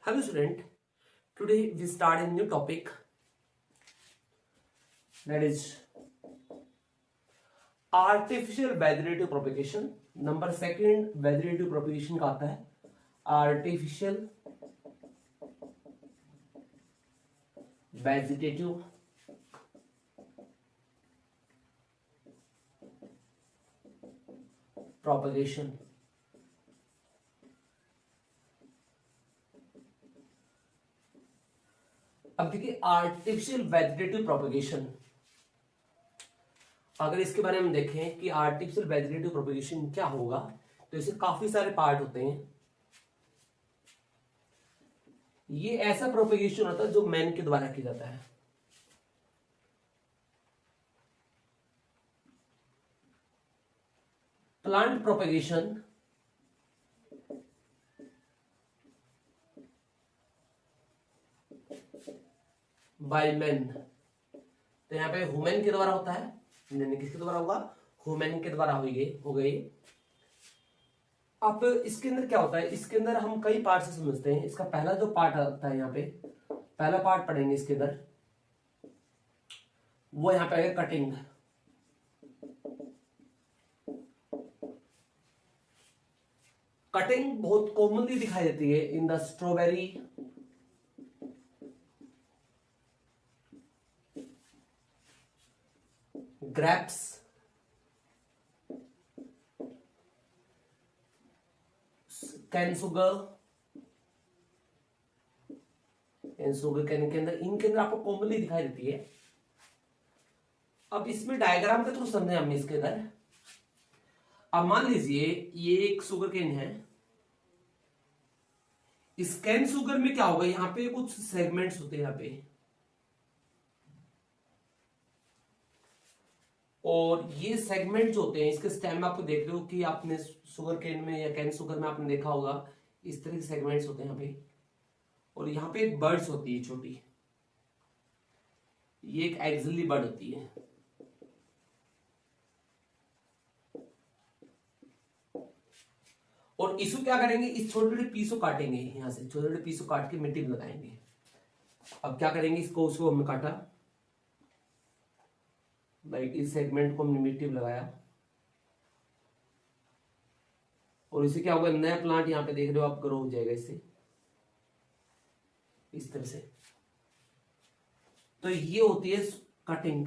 Hello student, today we start a new topic, that is artificial vegetative propagation. Number second vegetative propagation का आता है artificial vegetative propagation. अब देखिए artificial vegetative propagation, अगर इसके बारे में देखें कि आर्टिफिशियल वेजिटेटिव प्रोपगेशन क्या होगा, तो इससे काफी सारे पार्ट होते हैं। ये ऐसा प्रोपगेशन होता है जो मैन के द्वारा किया जाता है। प्लांट प्रोपगेशन बाय मैन, तो यहां पे ह्यूमन के द्वारा होता है, किसके द्वारा होगा? ह्यूमन के द्वारा हो गई। अब इसके अंदर क्या होता है, इसके अंदर हम कई पार्ट से समझते हैं। इसका पहला जो पार्ट आता है, यहाँ पे पहला पार्ट पढ़ेंगे इसके अंदर, वो यहाँ पे आएगा कटिंग। कटिंग बहुत कॉमनली दिखाई देती है in the strawberry, grapes, can sugar, sugar cane के अंदर, इनके अंदर आपको कॉमनली दिखाई देती है। अब इसमें डायग्राम के थ्रू समझे हम इसके अंदर। अब मान लीजिए ये एक शुगर केन है, इस कैन शुगर में क्या होगा, यहां पे कुछ सेगमेंट्स होते हैं यहां पे, और ये सेगमेंट जो होते हैं इसके स्टेम में आपको देख रहे हो कि आपने शुगर केन में या कैन शुगर में आपने देखा होगा इस तरह के सेगमेंट्स होते हैं यहाँ पे, और यहाँ पे एक बर्ड्स होती है छोटी, ये एक एक्सिलरी बर्ड होती है। और इसको क्या करेंगे, इस छोटे छोटे पीस को काटेंगे, यहां से छोटे छोटे पीस को काट के मिट्टी में लगाएंगे। अब क्या करेंगे, इसको उसको हमने काटा, लाइक इस सेगमेंट को हमने मिट्टी में लगाया, और इसे क्या होगा, नया प्लांट यहां पे देख रहे हो आप, ग्रो हो जाएगा इससे, इस तरह से। तो ये होती है कटिंग।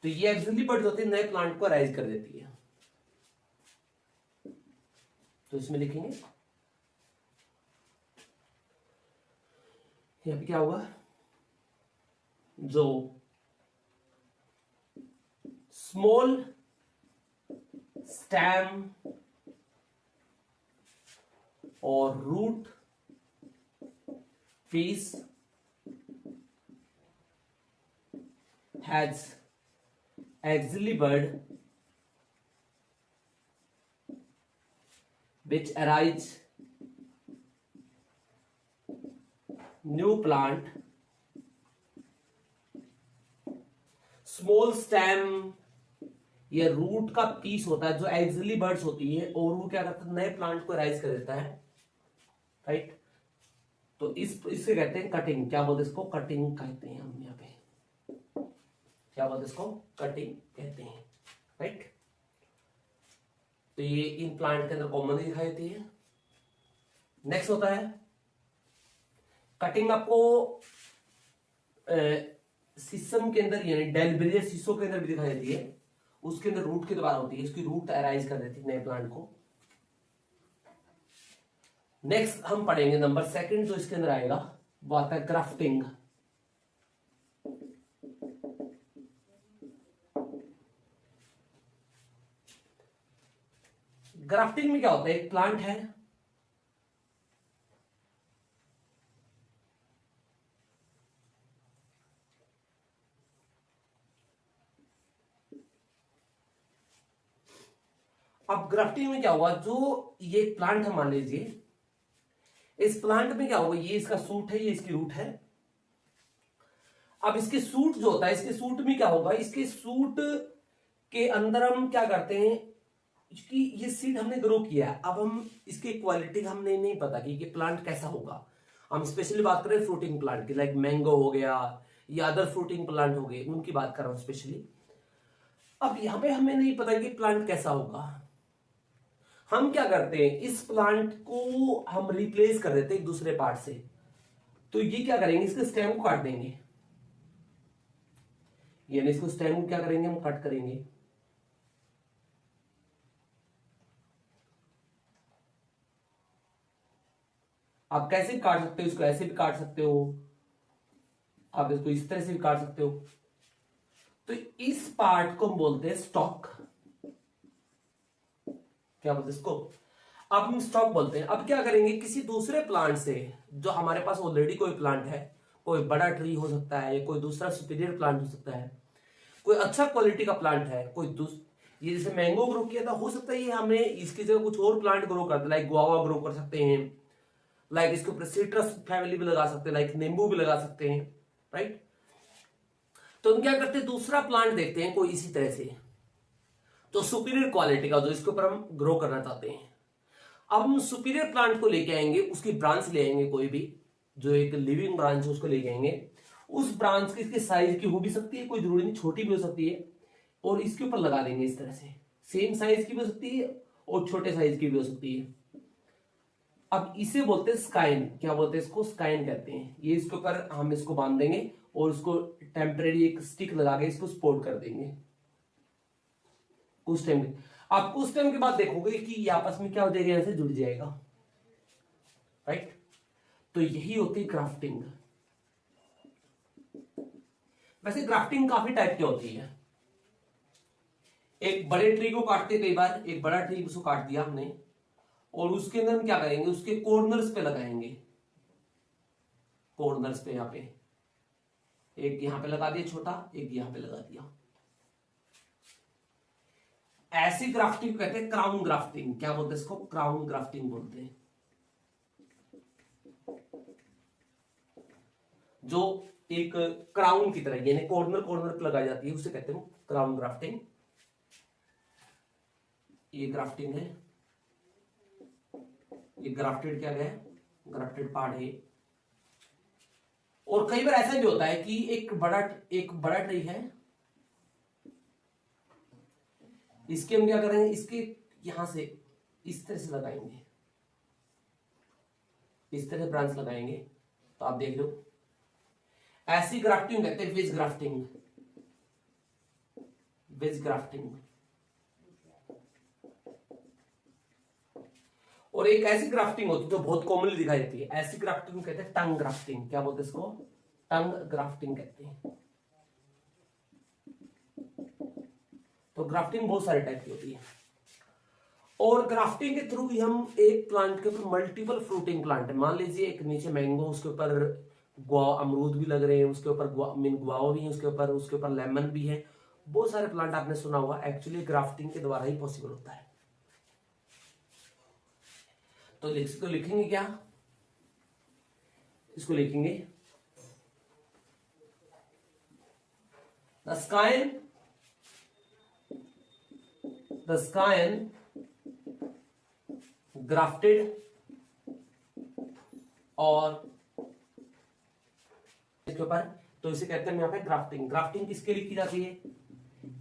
तो ये एक्चुअली बर्ड होती है, नए प्लांट को राइज कर देती है। तो इसमें लिखेंगे यहां पे क्या होगा, जो स्मॉल स्टेम और root piece has axillary bud which arise new plant, small stem ये रूट का पीस होता है जो एक्सिलरी बर्ड्स होती है, और वो क्या करता है, नए प्लांट को राइज कर देता है, राइट। तो इससे कहते हैं कटिंग। क्या बोलते हैं इसको, कटिंग कहते हैं हम यहाँ पे, क्या बोलते हैं इसको, कटिंग कहते हैं, राइट। तो ये इन प्लांट के अंदर कॉमनली दिखाई देती है। नेक्स्ट होता है कटिंग, आपको सिस्टम के अंदर यानी डेलब्रियर शीशों के अंदर भी दिखाई देती है, उसके अंदर रूट के द्वारा होती है, इसकी रूट अराइज कर देती है नए प्लांट को। नेक्स्ट हम पढ़ेंगे नंबर सेकंड जो इसके अंदर आएगा, वो आता है ग्राफ्टिंग। ग्राफ्टिंग में क्या होता है, एक प्लांट है, अब ग्राफ्टिंग में क्या होगा, जो ये प्लांट है मान लीजिए, इस प्लांट में क्या होगा, ये इसका सूट है, ये इसकी रूट है। अब इसके सूट जो होता है, इसके सूट में क्या होगा, इसके सूट के अंदर हम क्या करते हैं, कि ये सीड हमने ग्रो किया है, अब हम इसकी क्वालिटी हमने नहीं पता कि ये प्लांट कैसा होगा। हम स्पेशली बात करें फ्रूटिंग प्लांट की, लाइक मैंगो हो गया या अदर फ्रूटिंग प्लांट हो गए, उनकी बात कर रहा हूं स्पेशली। अब यहां पे हमें नहीं पता कि प्लांट कैसा होगा। हम क्या करते हैं, इस प्लांट को हम रिप्लेस कर देते हैं एक दूसरे पार्ट से। तो ये क्या करेंगे, इसके स्टेम को काट देंगे, यानी इसको स्टेम को क्या करेंगे, हम कट करेंगे। आप कैसे भी काट सकते हो इसको, ऐसे भी काट सकते हो, आप इसको इस तरह से भी काट सकते हो। तो इस पार्ट को हम बोलते हैं स्टॉक। क्या बोलते हैं इसको, अब हम स्टॉक बोलते हैं। अब क्या करेंगे, किसी दूसरे प्लांट से, जो हमारे पास ऑलरेडी कोई प्लांट है, कोई बड़ा ट्री हो सकता है, कोई दूसरा सुपीरियर प्लांट हो सकता है, कोई अच्छा क्वालिटी का प्लांट है, ये जैसे मैंगो ग्रो किया था, हो सकता है ये हमें इसकी जगह कुछ और प्लांट ग्रो कर दे, लाइक गुआवा ग्रो कर सकते हैं, लाइक इसके ऊपर सिट्रस फैमिली भी लगा सकते हैं, लाइक नींबू भी लगा सकते हैं, राइट। तो हम क्या करते हैं, दूसरा प्लांट देखते हैं कोई इसी तरह से, तो सुपीरियर क्वालिटी का, जो इसके ऊपर हम ग्रो करना चाहते हैं। अब हम सुपीरियर प्लांट को लेके आएंगे, उसकी ब्रांच ले आएंगे, कोई भी जो एक लिविंग ब्रांच है उसको लेके आएंगे। उस ब्रांच की इसके साइज की हो भी सकती है, कोई जरूरी नहीं, छोटी भी हो सकती है, और इसके ऊपर लगा देंगे इस तरह से। सेम साइज की भी हो सकती है और छोटे साइज की भी हो सकती है। अब इसे बोलते हैं स्काइन। क्या बोलते हैं इसको, स्काइन कहते हैं। ये इसके ऊपर हम इसको बांध देंगे और उसको टेम्परेरी एक स्टिक लगा के इसको सपोर्ट कर देंगे कुछ टाइम। आप कुछ टाइम के बाद देखोगे कि ये आपस में क्या हो जाएगा, ऐसे जुड़ जाएगा, राइट। तो यही होती है ग्राफ्टिंग। वैसे ग्राफ्टिंग काफी टाइप की होती है। एक बड़े ट्री को काटते, कई बार एक बड़ा ट्री उसको काट दिया हमने, और उसके अंदर हम क्या करेंगे, उसके कॉर्नर्स पे लगाएंगे, कॉर्नर्स पे, यहां पे एक यहां पे लगा दिया छोटा, एक यहां पे लगा दिया। ऐसी ग्राफ्टिंग कहते हैं क्राउन ग्राफ्टिंग। क्या बोलते हैं इसको, क्राउन ग्राफ्टिंग बोलते हैं। जो एक क्राउन की तरह, यानी कॉर्नर कॉर्नर पे लगाई जाती है, उसे कहते हैं क्राउन ग्राफ्टिंग। ये ग्राफ्टिंग है, ये ग्राफ्टेड क्या है, ग्राफ्टेड पार्ट है। और कई बार ऐसा भी होता है कि एक बड़ा ट्री है, इसके हम क्या करेंगे, इसके यहां से इस तरह से लगाएंगे, इस तरह से ब्रांच लगाएंगे। तो आप देख लो, ऐसी ग्राफ्टिंग कहते हैं वेज ग्राफ्टिंग, वेज ग्राफ्टिंग। और एक ऐसी ग्राफ्टिंग होती है जो बहुत कॉमनली दिखाई देती है, ऐसी ग्राफ्टिंग कहते हैं टंग ग्राफ्टिंग। क्या बोलते हैं इसको, टंग ग्राफ्टिंग कहते हैं। तो ग्राफ्टिंग बहुत सारे टाइप की होती है, और ग्राफ्टिंग के थ्रू ही हम एक प्लांट के ऊपर मल्टीपल फ्रूटिंग प्लांट है, मान लीजिए एक नीचे मैंगो, उसके ऊपर अमरूद भी लग रहे हैं, उसके ऊपर गुआवा भी है, उसके ऊपर लेमन भी है, बहुत सारे प्लांट आपने सुना होगा। एक्चुअली ग्राफ्टिंग के द्वारा ही पॉसिबल होता है। तो इसको लिखेंगे क्या, इसको लिखेंगे द स्काइन ग्राफ्टेड, और इसके ऊपर, तो इसे कहते हैं यहाँ पे ग्राफ्टिंग। ग्राफ्टिंग किसके लिए की जाती है,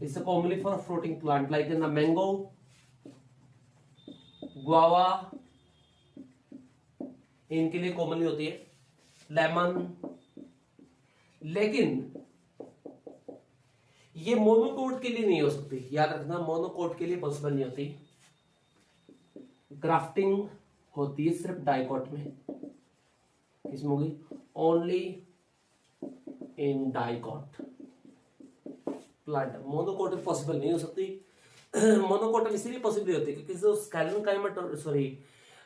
it's commonly for fruiting plant like in the mango, guava, इनके लिए कॉमनली होती है, लेमन। लेकिन ये मोनोकोट के लिए नहीं हो सकती, याद रखना, मोनोकोट के लिए पॉसिबल नहीं होती। ग्राफ्टिंग होती है सिर्फ डाइकोट में। किसमें होगी, only in dicot plant. Monocot में पॉसिबल नहीं हो सकती। मोनोकोट इसीलिए पॉसिबल होती है क्योंकि जो स्कैलेनकाइमा, सॉरी,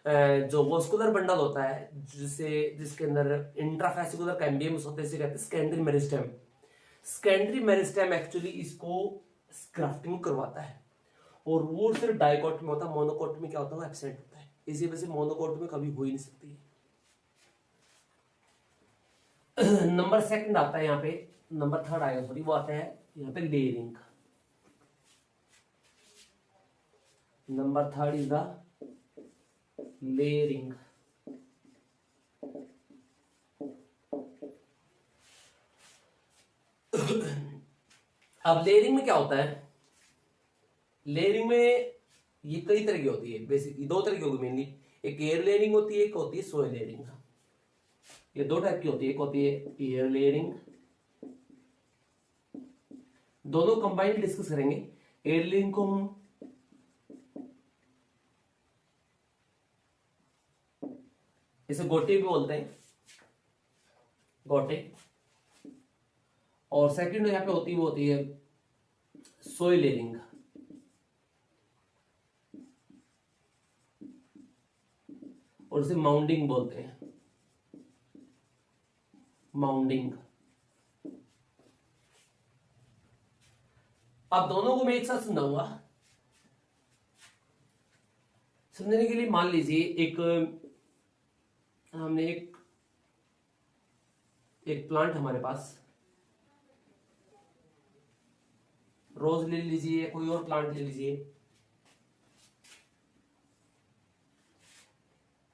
जो वॉस्कुलर बंडल होता है, जिसके अंदर इंट्राफेसिकुलर कैम्बियम्स होते हैं, इसे कहते हैं secondary meristem. Secondary meristem actually इसको ग्राफ्टिंग करवाता है, और वो सिर्फ डाइकोट में होता है, मोनोकोट में क्या होता है, वो एब्सेंट होता है। इसी वजह से मोनोकोट में कभी हो ही नहीं सकती। नंबर सेकंड आता है यहाँ पे, नंबर थर्ड आएगा सॉरी, वो आता है यहाँ पे layering. Number third is the layering. अब लेयरिंग में क्या होता है, लेयरिंग में ये कई तरह की होती है, बेसिकली दो तरह की होगी मेनली, एक एयर लेयरिंग होती है, एक होती है सोयल लेयरिंग। ये दो टाइप की होती है, एक होती है एयर लेयरिंग, दोनों कंबाइंड डिस्कस करेंगे। एयर लेयरिंग को हम इसे गोटे भी बोलते हैं, गोटे। और सेकंड यहां पे होती है वो होती है सोयल लेयरिंग। और उसे माउंडिंग बोलते हैं, माउंडिंग। अब दोनों को मैं एक साथ समझाऊंगा। समझने के लिए मान लीजिए एक हमने एक प्लांट हमारे पास, रोज ले लीजिए, कोई और प्लांट ले लीजिए,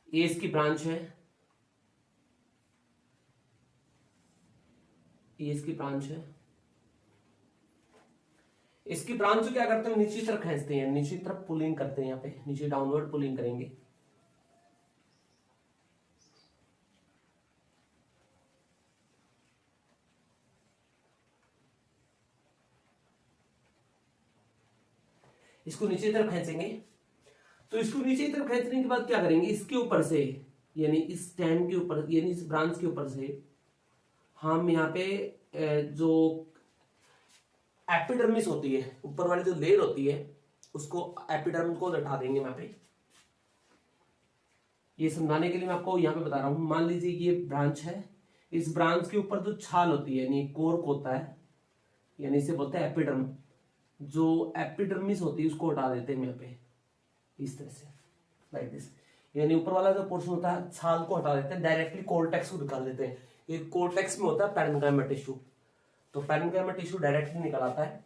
ये इसकी ब्रांच है, ये इसकी ब्रांच है। इसकी ब्रांच को क्या करते हैं, नीचे तरफ खींचते हैं, नीचे तरफ पुलिंग करते हैं, यहाँ पे नीचे डाउनवर्ड पुलिंग करेंगे। इसको नीचे तरफ खींचेंगे, तो इसको नीचे तरफ खींचने के बाद क्या करेंगे, इसके ऊपर से यानी इस स्टेम के ऊपर यानी इस ब्रांच के ऊपर से हम यहाँ पे जो एपिडर्मिस होती है, ऊपर वाली जो लेयर होती है, उसको एपिडर्मिस को हटा देंगे यहाँ पे। ये समझाने के लिए मैं आपको यहाँ पे बता रहा हूं। मान लीजिए ये ब्रांच है, इस ब्रांच के ऊपर जो छाल होती है यानी कोर्क होता है, यानी इसे बोलते हैं एपिडर्म, जो एपिडर्मिस होती है उसको हटा देते हैं यहाँ पे इस तरह से, लाइक दिस। यानी ऊपर वाला जो पोर्शन होता है छाल को हटा देते हैं, डायरेक्टली कोर्टेक्स को निकाल देते हैं। ये कोर्टेक्स में होता है पैरेन्काइमा टिश्यू, तो पैरेन्काइमा टिश्यू डायरेक्टली निकल आता है।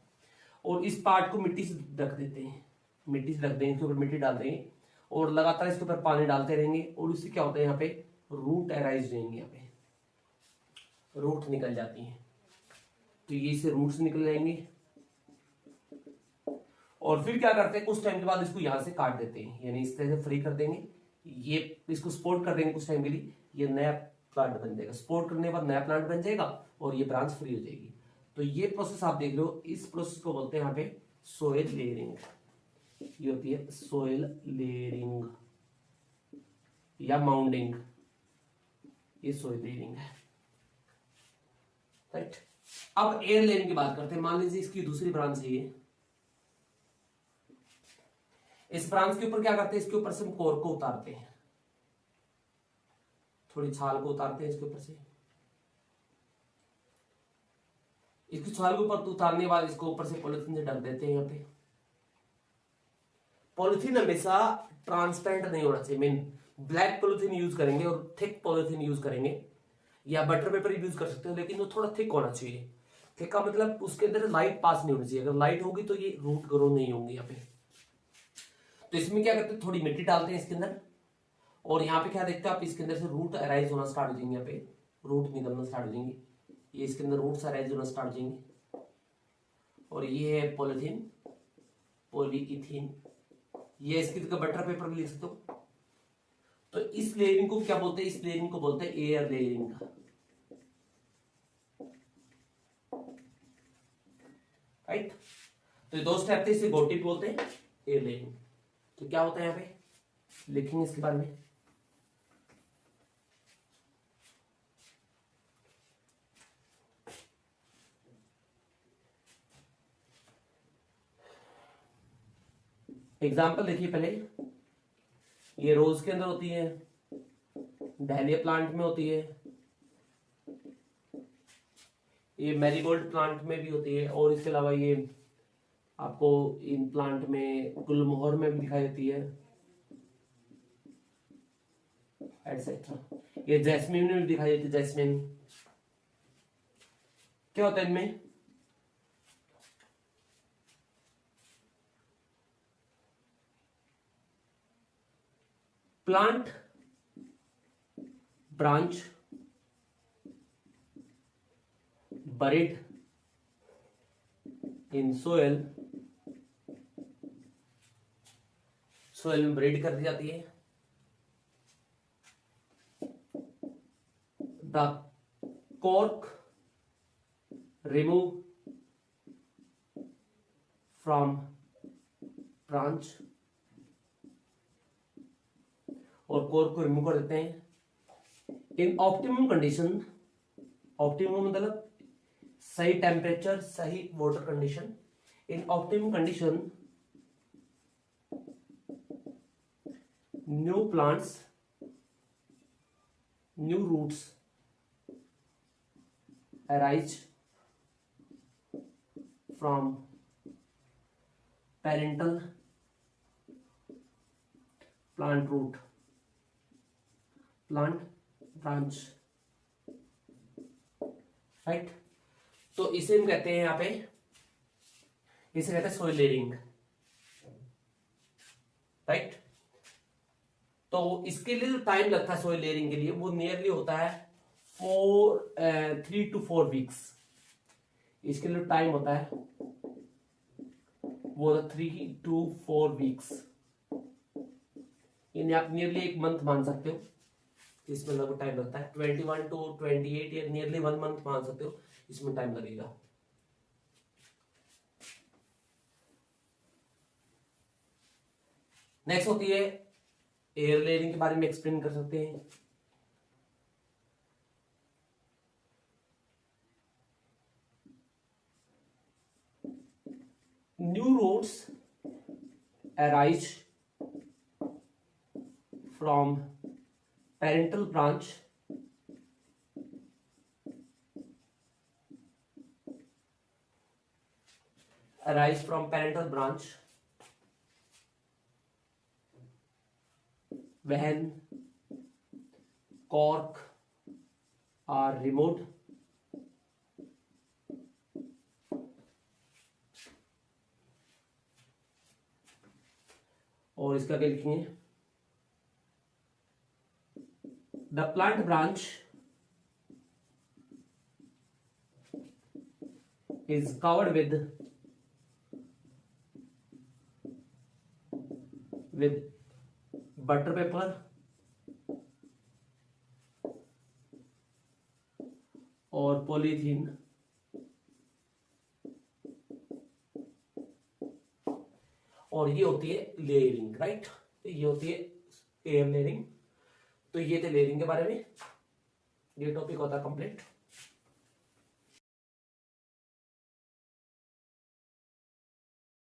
और इस पार्ट को मिट्टी से ढक देते हैं, मिट्टी से ढक देंगे, इसके ऊपर मिट्टी डाल देंगे और लगातार इसके ऊपर पानी डालते रहेंगे। और इससे क्या होता है, यहाँ पे रूट अराइज रहेंगे, यहाँ पे रूट निकल जाती हैं। तो ये इससे रूट्स निकल जाएंगे और फिर क्या करते हैं, कुछ टाइम के बाद इसको यहां से काट देते हैं, यानी इस तरह से फ्री कर देंगे, ये इसको सपोर्ट कर देंगे कुछ टाइम के लिए, ये नया प्लांट बन जाएगा। सपोर्ट करने के बाद नया प्लांट बन जाएगा और ये ब्रांच फ्री हो जाएगी। तो ये प्रोसेस आप देख रहे हो, इस प्रोसेस को बोलते हैं यहाँ पे सोयल लेयरिंग। ये होती है सोयल लेयरिंग या माउंडिंग, ये सोयल लेयरिंग है, राइट। अब एयर लेयरिंग की बात करते हैं। मान लीजिए इसकी दूसरी ब्रांच है ये, इस ब्रांच के ऊपर क्या करते हैं, इसके ऊपर से हम कोर को उतारते हैं, थोड़ी छाल को उतारते हैं इसके ऊपर से। इसकी छाल के ऊपर उतारने के बाद इसको ऊपर से पॉलिथीन से ढक देते हैं। यहाँ पे पॉलिथीन हमेशा ट्रांसपेरेंट नहीं होना चाहिए, मीन ब्लैक पॉलिथीन यूज करेंगे और थिक पॉलिथीन यूज करेंगे, या बटर पेपर यूज कर सकते हो, लेकिन वो थोड़ा थिक होना चाहिए। थिक का मतलब उसके अंदर लाइट पास नहीं होनी चाहिए, अगर लाइट होगी तो ये रूट ग्रो नहीं होंगे यहाँ पे। तो इसमें क्या करते हैं, थोड़ी मिट्टी डालते हैं इसके अंदर और यहाँ पे क्या देखते हैं आप, इसके अंदर से रूट अराइज होना स्टार्ट हो जाएंगे, यहाँ पे रूट निकलना स्टार्ट हो जाएंगे, ये इसके अंदर रूट्स अराइज होना स्टार्ट हो जाएंगे। और ये है पॉलिथीन, पॉलीइथीन, ये इसकी जगह बटर पेपर भी लिख सकते हो। तो इस लेयरिंग को क्या बोलते हैं, इस लेयरिंग को बोलते हैं एयर लेयरिंग, राइट। तो ये दो स्टेप थे, इसे गोटी बोलते हैं, एयर लेयरिंग। तो क्या होता है यहाँ पे लिखेंगे इसके बारे में। एग्जाम्पल देखिए पहले, ये रोज के अंदर होती है, डहलिया प्लांट में होती है, ये मैरीगोल्ड प्लांट में भी होती है, और इसके अलावा ये आपको इन प्लांट में गुलमोहर में भी दिखाई देती है, एटसेट्रा। ये जैस्मिन में भी दिखाई देती है, जैस्मिन। क्या होता है इनमें, . Plant branch buried in soil में buried कर दी जाती है। The cork remove from branch, और कोर्क को रिमूव कर देते हैं। इन ऑप्टिमम कंडीशन, ऑप्टिमम मतलब सही टेम्परेचर, सही water condition. In optimum condition new plants, new roots arise from parental plant root, plant branch, right. तो इसे हम कहते हैं, यहां पे इसे कहते हैं सोइल लेयरिंग, राइट। तो इसके लिए जो टाइम लगता है सोइल लेयरिंग के लिए वो नियरली होता है 3 to 4 वीक्स। इसके लिए टाइम होता है वो 3 to 4 वीक्स, यानी आप नियरली 1 मंथ मान सकते हो। इसमें लगभग टाइम लगता है 21 to 28 या नियरली 1 मंथ मान सकते हो, इसमें टाइम लगेगा। नेक्स्ट होती है एयर लेयरिंग के बारे में एक्सप्लेन कर सकते हैं। New roots arise from parental branch when cork are removed और इसका क्या लिखेंगे, the plant branch is covered with butter paper और पॉलीथीन, और ये होती है लेयरिंग, राइट। ये होती है एयर लेयरिंग। तो ये थे लेयरिंग के बारे में, ये टॉपिक होता है कंप्लीट।